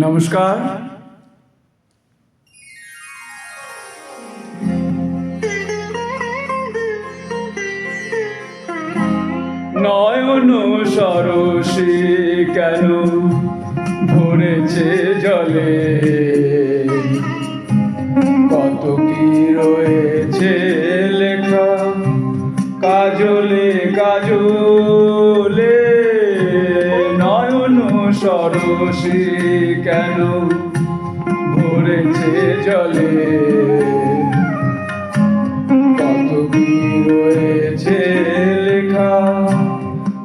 নমস্কার। নয়ন সরসী কেন ভরেছে জলে, কত কি রয়েছে লেখা কাজলে কাজলে। নয়ন সরসী কেন ভরেছে জলে, কত কি রয়েছে লেখা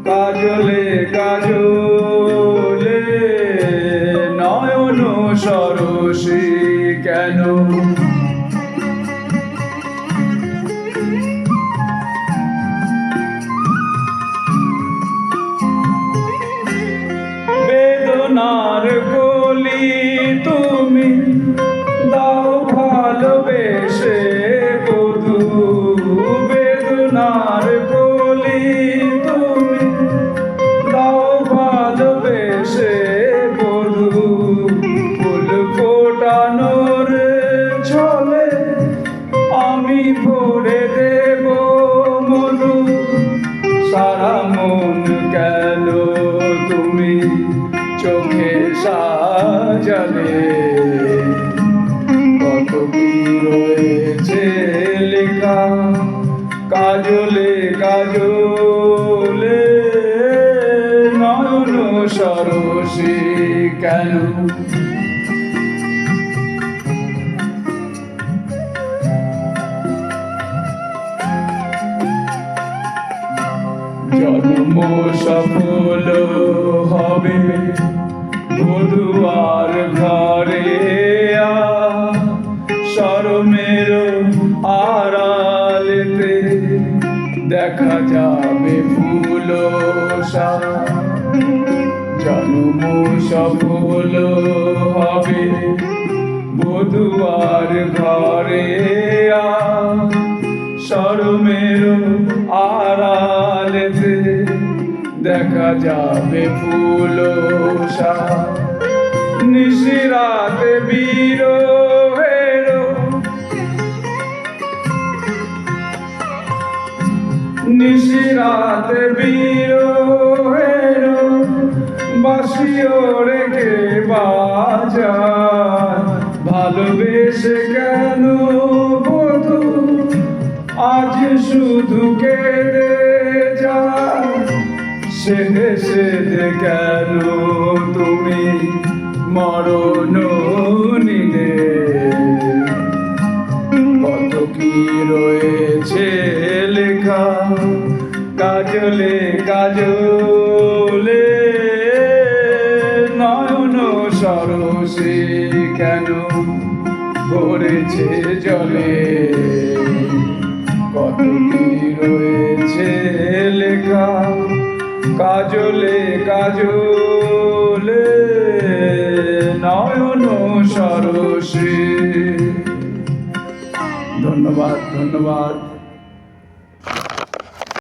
কাজলে কাজলে। নয়ন সরসী কেন বেদনার কলি তুমি দাও ভালোবেসে বধূ, বেদনার কলি তুমি দাও ভালোবেসে বধূ। ফুল ফোটানোর ছলে আমি ভরে দেব মধু, সারা মন কেন তুমি চোখে সাজালে, কত কি রয়েছে লেখা কাজলে কাজলে। নয়ন সরসী কেন জন্ম সফল হবে বধুয়ার ঘরে, শরমের আড়ালেতে দেখা যাবে ফুল। জন্ম সফল হবে বধুয়ার ঘরে, শরমের আড়ালেতে দেখা যাবে ফুল। নিশিরাতে বিরহের নিশিরাতে বিরহের বাঁশিও রেখে বাজায়, ভালোবেসে কেন বধূ আজ শুধু কেঁদে যায়। সেদে সেদে কেন তুমি মরণ নিলে, কত কি রয়েছে লেখা কাজলে কাজলে। নয়ন সরসী কেন ভরেছে জলে, কত কি রয়েছে লেখা কাজলে কাজলে। নয়ন সরসী। ধন্যবাদ ধন্যবাদ।